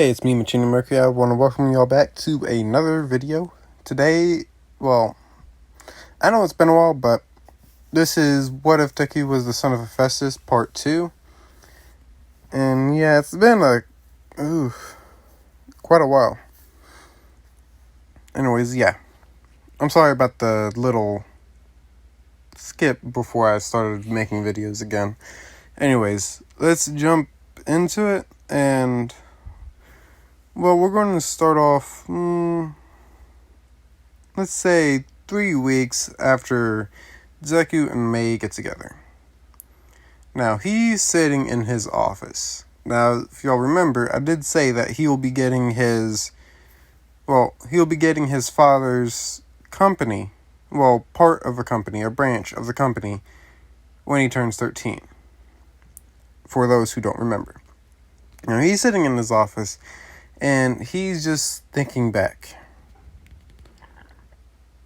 Hey, it's me, Machina Mercury. I want to welcome y'all back to another video. Today, well, I know it's been a while, but this is What If Deku Was the Son of Hephaestus, Part 2. And yeah, it's been quite a while. Anyways, yeah. I'm sorry about the little skip before I started making videos again. Anyways, let's jump into it, and well, we're going to start off, let's say 3 weeks after Deku and Mei get together. Now, he's sitting in his office. Now, if y'all remember, I did say that he'll be getting his father's company, part of a company, a branch of the company, when he turns 13. For those who don't remember. Now, he's sitting in his office, and he's just thinking back.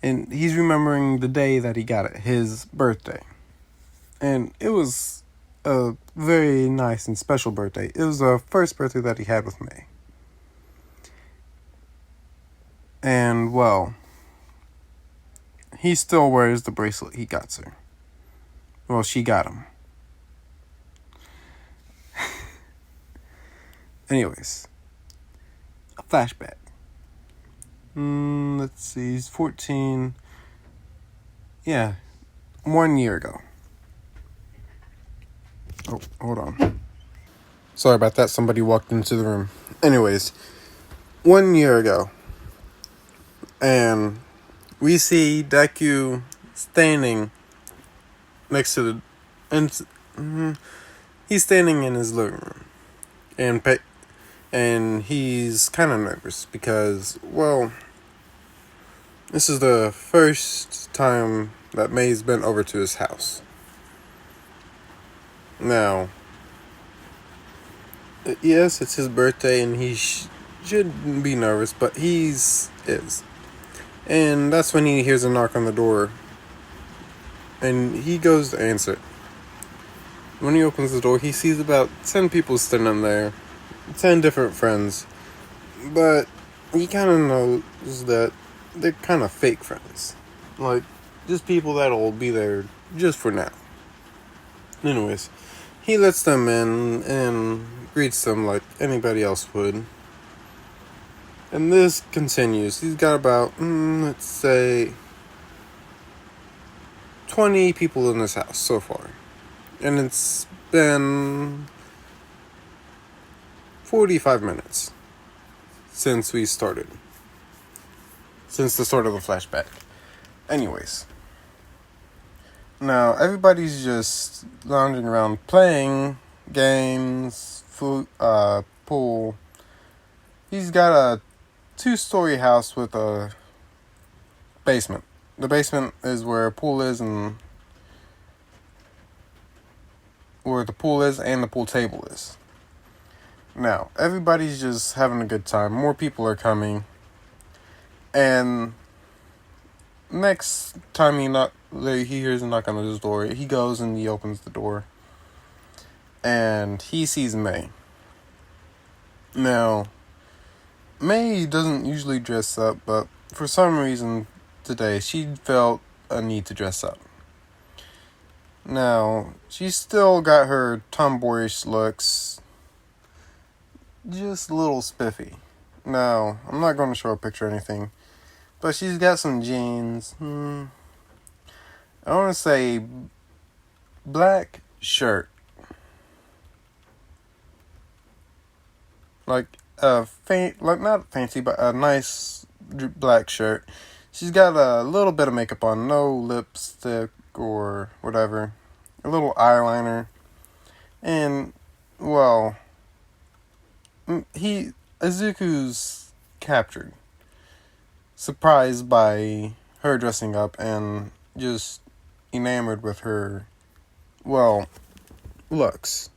And he's remembering the day that he got it, his birthday. And it was a very nice and special birthday. It was the first birthday that he had with Mei. And, well, he still wears the bracelet he got her. Well, she got him. Anyways. A flashback. Let's see, he's 14. Yeah, 1 year ago. Oh, hold on. Sorry about that, somebody walked into the room. Anyways, 1 year ago. And we see Deku standing next to he's standing in his living room. And he's kind of nervous because, well, this is the first time that Mei's been over to his house. Now, yes, it's his birthday and he shouldn't be nervous, but is. And that's when he hears a knock on the door. And he goes to answer it. When he opens the door, he sees about 10 people standing there. 10 different friends. But he kind of knows that they're kind of fake friends. Like, just people that'll be there just for now. Anyways, he lets them in and greets them like anybody else would. And this continues. He's got about, let's say, 20 people in this house so far. And it's been 45 minutes since we started. Since the start of the flashback. Anyways. Now, everybody's just lounging around playing games, pool. He's got a 2-story house with a basement. The basement is where a pool is and the pool table is. Now, everybody's just having a good time. More people are coming. And next time he hears a knock on his door, he goes and he opens the door. And he sees Mei. Now, Mei doesn't usually dress up, but for some reason today she felt a need to dress up. Now, she's still got her tomboyish looks, just a little spiffy. Now, I'm not going to show a picture or anything, but she's got some jeans. I want to say black shirt. Like not fancy, but a nice black shirt. She's got a little bit of makeup on, no lipstick or whatever. A little eyeliner. And, well, Izuku's captured. Surprised by her dressing up and just enamored with her, looks.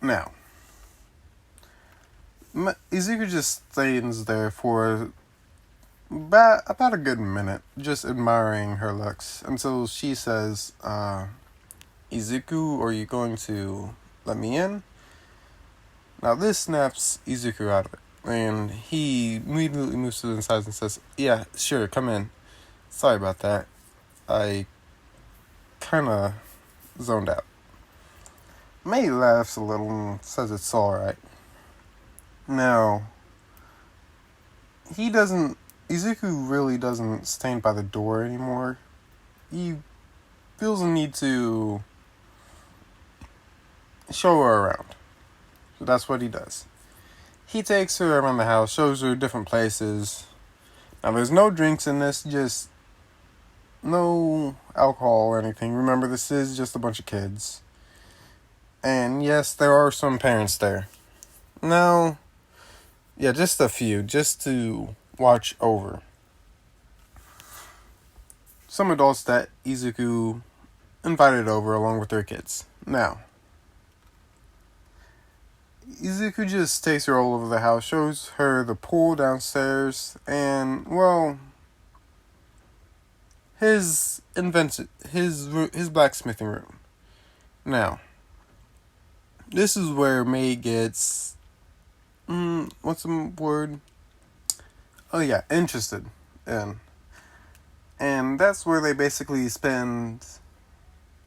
Now, Izuku just stands there for about a good minute, just admiring her looks, until she says, Izuku, are you going to let me in? Now this snaps Izuku out of it, and he immediately moves to the side and says, "Yeah, sure, come in. Sorry about that. I kinda zoned out." May laughs a little and says it's alright. Now, Izuku really doesn't stand by the door anymore. He feels a need to show her around. So that's what he does. He takes her around the house, shows her different places. Now there's no drinks in this, just no alcohol or anything. Remember, this is just a bunch of kids. And yes, there are some parents there. Now, yeah, just a few, just to watch over. Some adults that Izuku invited over along with their kids. Now, Izuku just takes her all over the house, shows her the pool downstairs, and, well, his blacksmithing room. Now, this is where May gets, what's the word? Oh yeah, interested in. And that's where they basically spend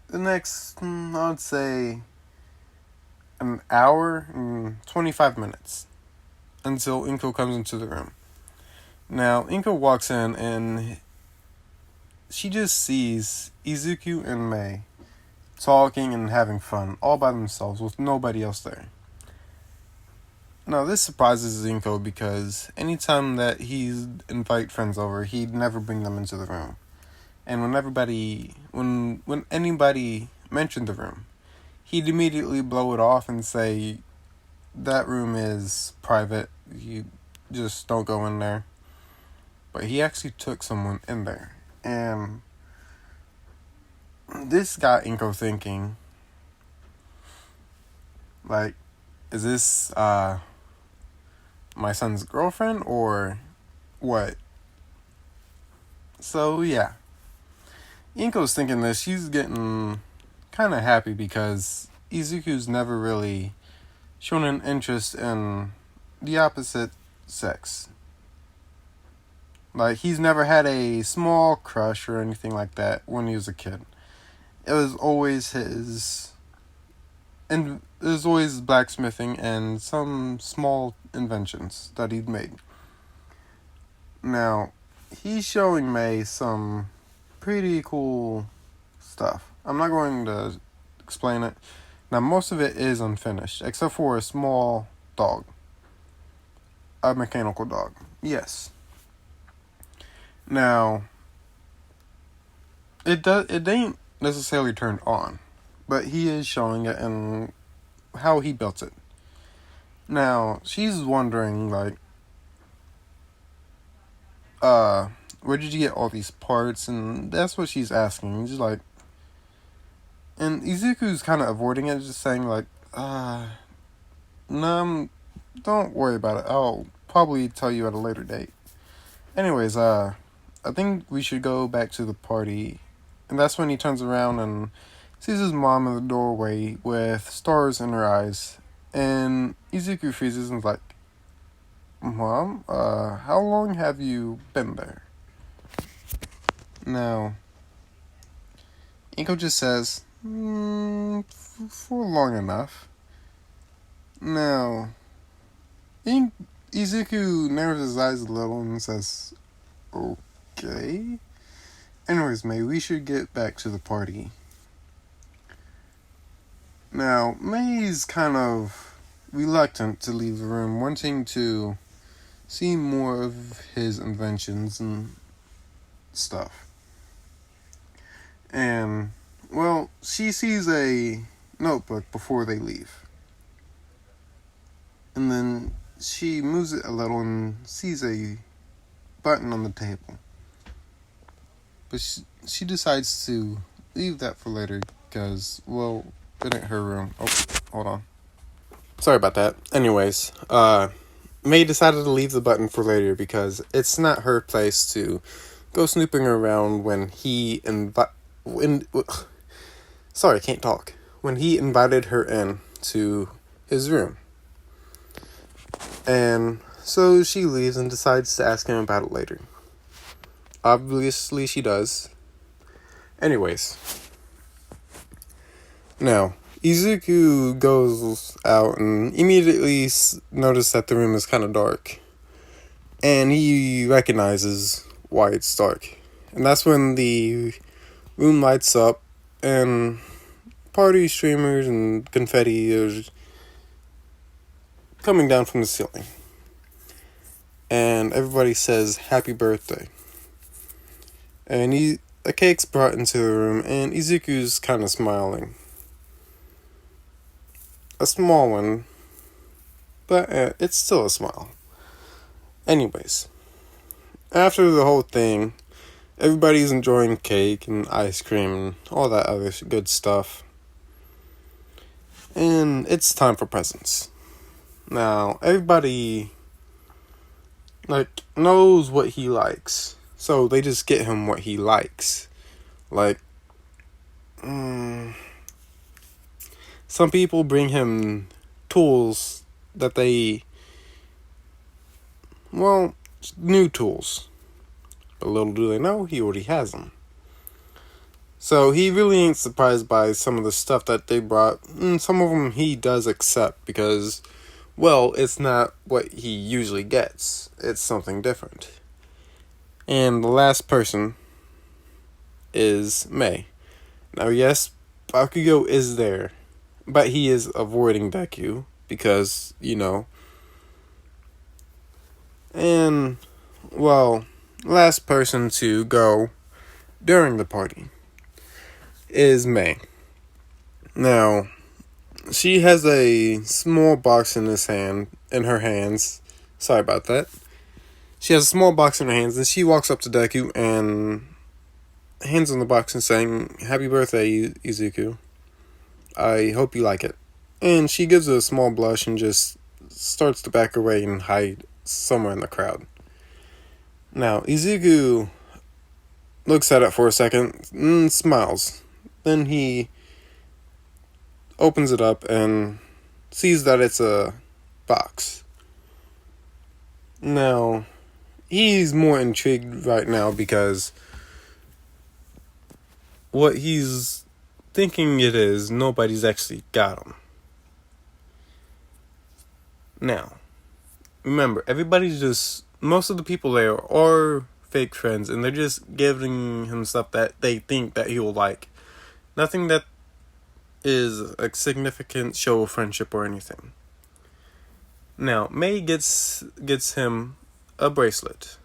the next, I'd say, an hour and 25 minutes until Inko comes into the room. Now, Inko walks in and she just sees Izuku and May talking and having fun all by themselves with nobody else there. Now, this surprises Inko because anytime that he'd invite friends over, he'd never bring them into the room. And when anybody mentioned the room, he'd immediately blow it off and say, that room is private, you just don't go in there. But he actually took someone in there. And this got Inko thinking, like, is this, my son's girlfriend, or what? So, yeah. Inko's thinking this. She's getting kind of happy because Izuku's never really shown an interest in the opposite sex. Like, he's never had a small crush or anything like that when he was a kid. It was always blacksmithing and some small inventions that he'd made. Now, he's showing May some pretty cool stuff. I'm not going to explain it. Now, most of it is unfinished, except for a small dog. A mechanical dog. Yes. Now, it ain't necessarily turned on, but he is showing it and how he built it. Now, she's wondering, like, where did you get all these parts? And that's what she's asking. She's like, and Izuku's kind of avoiding it, just saying, like, no, don't worry about it. I'll probably tell you at a later date. Anyways, I think we should go back to the party. And that's when he turns around and sees his mom in the doorway with stars in her eyes. And Izuku freezes and is like, Mom, how long have you been there? Now, Inko just says, for long enough. Now, Izuku narrows his eyes a little and says, okay. Anyways, May, we should get back to the party. Now, May's kind of reluctant to leave the room, wanting to see more of his inventions and stuff. And, well, she sees a notebook before they leave. And then she moves it a little and sees a button on the table. But she decides to leave that for later because, well, it ain't her room. Oh, hold on. Sorry about that. Anyways, May decided to leave the button for later because it's not her place to go snooping around when he Sorry, I can't talk. When he invited her in to his room. And so she leaves and decides to ask him about it later. Obviously, she does. Anyways. Now, Izuku goes out and immediately notices that the room is kind of dark. And he recognizes why it's dark. And that's when the room lights up and party streamers and confetti are coming down from the ceiling. And everybody says happy birthday. And a cake's brought into the room and Izuku's kind of smiling. A small one, but it's still a smile. Anyways, after the whole thing, everybody's enjoying cake and ice cream and all that other good stuff. And it's time for presents. Now, everybody, knows what he likes. So they just get him what he likes. Some people bring him tools that new tools. But little do they know, he already has them. So he really ain't surprised by some of the stuff that they brought. And some of them he does accept because, it's not what he usually gets. It's something different. And the last person is Mei. Now, yes, Bakugo is there. But he is avoiding Deku because, And, last person to go during the party is Mei. Now, she has a small box in her hands. Sorry about that. She has a small box in her hands and she walks up to Deku and hands him the box and saying, "Happy birthday, Izuku. I hope you like it." And she gives it a small blush and just starts to back away and hide somewhere in the crowd. Now, Izuku looks at it for a second and smiles. Then he opens it up and sees that it's a box. Now, he's more intrigued right now because what he's thinking it is, nobody's actually got him. Now, remember, most of the people there are fake friends, and they're just giving him stuff that they think that he will like. Nothing that is a significant show of friendship or anything. Now, Mei gets him a bracelet.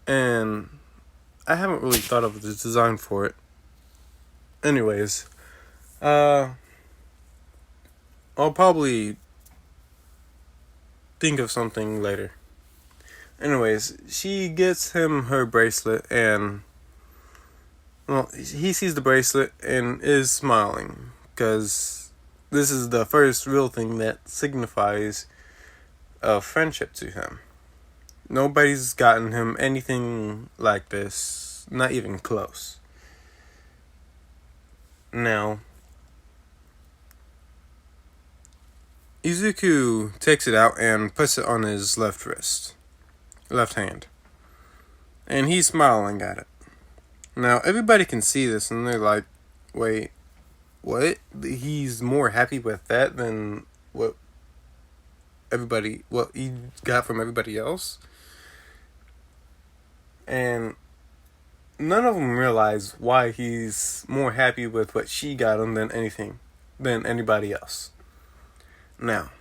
And I haven't really thought of the design for it. Anyways, I'll probably think of something later. Anyways, she gets him her bracelet and he sees the bracelet and is smiling because this is the first real thing that signifies a friendship to him. Nobody's gotten him anything like this, not even close. Now, Izuku takes it out and puts it on his left hand. And he's smiling at it. Now, everybody can see this and they're like, wait, what? He's more happy with that than what he got from everybody else? And none of them realize why he's more happy with what she got him than anybody else. Now,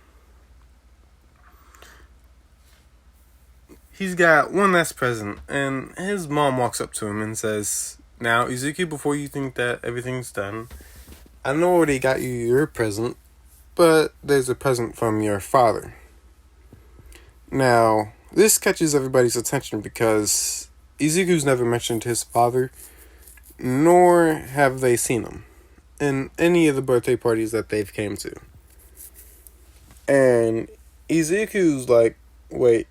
he's got one last present, and his mom walks up to him and says, "Now, Izuku, before you think that everything's done, I know I already got you your present, but there's a present from your father." Now, this catches everybody's attention because Izuku's never mentioned his father, nor have they seen him in any of the birthday parties that they've came to. And Izuku's like, wait,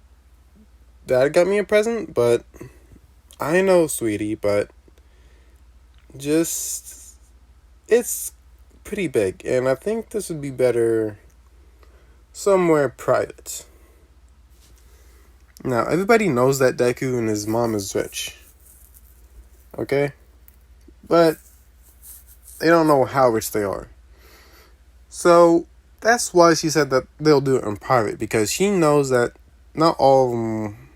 Dad got me a present? But I know, sweetie, but it's pretty big. And I think this would be better somewhere private. Now, everybody knows that Deku and his mom is rich. Okay? But they don't know how rich they are. So, that's why she said that they'll do it in private, because she knows that not all of them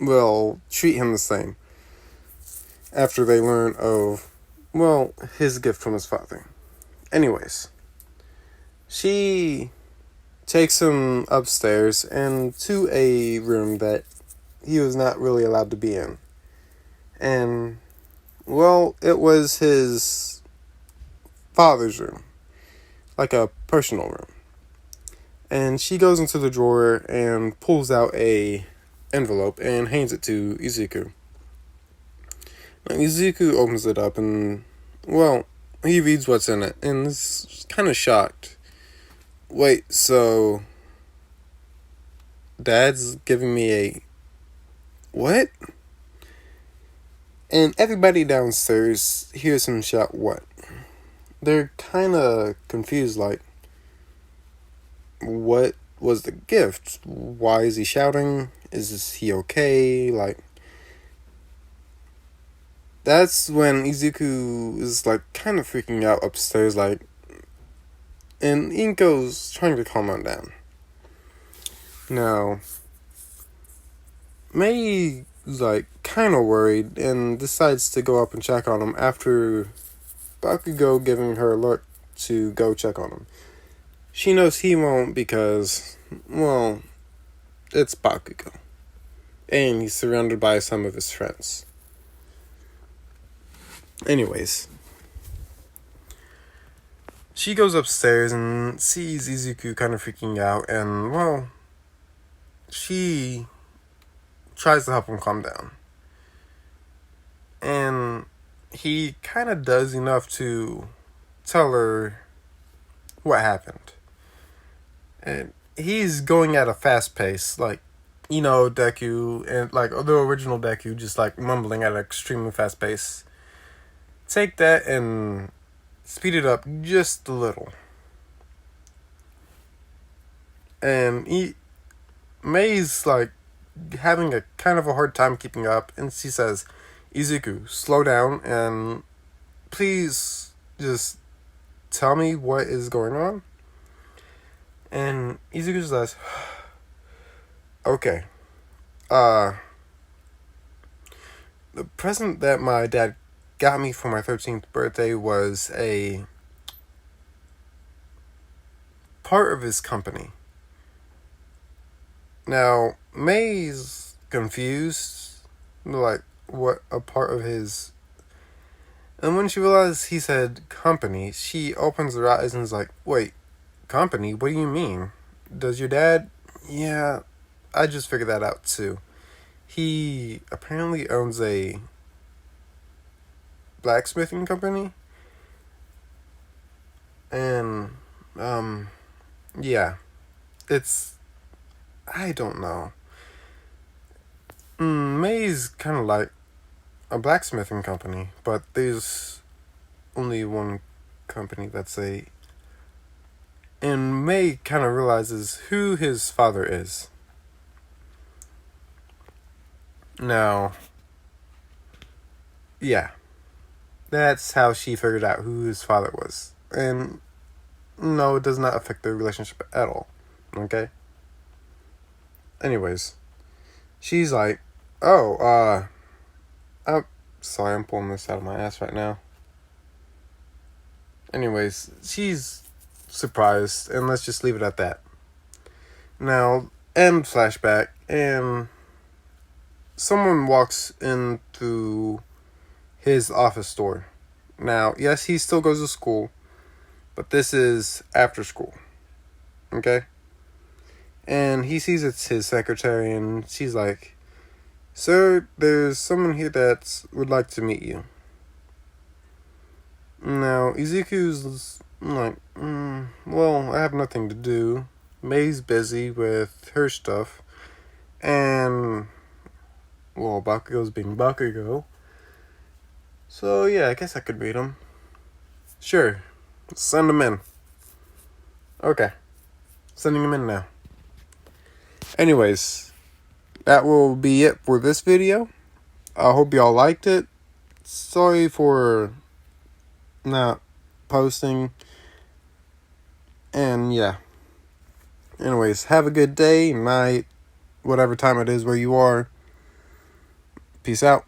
will treat him the same after they learn of, well, his gift from his father. Anyways, she takes him upstairs and to a room that he was not really allowed to be in. And, well, it was his father's room, like a personal room. And she goes into the drawer and pulls out a envelope and hands it to Izuku. Now, Izuku opens it up and, well, he reads what's in it and is kind of shocked. Wait, so Dad's giving me a what? And everybody downstairs hears him shout, what? They're kind of confused, like, what was the gift? Why is he shouting? Is he okay? Like, that's when Izuku is, like, kind of freaking out upstairs, like, and Inko's trying to calm him down. Now, Mei is, like, kind of worried and decides to go up and check on him after Bakugo giving her a look to go check on him. She knows he won't because, well, it's Bakugo. And he's surrounded by some of his friends. Anyways, she goes upstairs and sees Izuku kind of freaking out, and, well, she tries to help him calm down. And he kind of does enough to tell her what happened. And he's going at a fast pace, like, you know, Deku, and like the original Deku, just like mumbling at an extremely fast pace. Take that and speed it up just a little. And Mei's like having a kind of a hard time keeping up, and she says, Izuku, slow down and please just tell me what is going on. And Izuku says, okay, the present that my dad got me for my 13th birthday was a part of his company. Now, Mei's confused, like, what a part of his... And when she realized he said company, she opens her eyes and is like, wait, company? What do you mean? Does your dad... Yeah, I just figured that out too. He apparently owns a blacksmithing company. And, yeah. It's... I don't know. Mei's kind of like a blacksmithing company, but there's only one company that's a... And Mei kind of realizes who his father is. Now, yeah. That's how she figured out who his father was. And no, it does not affect their relationship at all. Okay? Anyways, she's like, oh, I'm sorry, I'm pulling this out of my ass right now. Anyways, she's surprised, and let's just leave it at that. Now, end flashback, and someone walks into his office door. Now, yes, he still goes to school, but this is after school. Okay? And he sees it's his secretary, and she's like, sir, there's someone here that would like to meet you. Now, Izuku's like, well, I have nothing to do. Mei's busy with her stuff. And, well, Bakugo's being Bakugo. So, yeah, I guess I could meet him. Sure. Send him in. Okay. Sending him in now. Anyways, that will be it for this video. I hope y'all liked it. Sorry for not posting. And yeah. Anyways, have a good day, night, whatever time it is where you are. Peace out.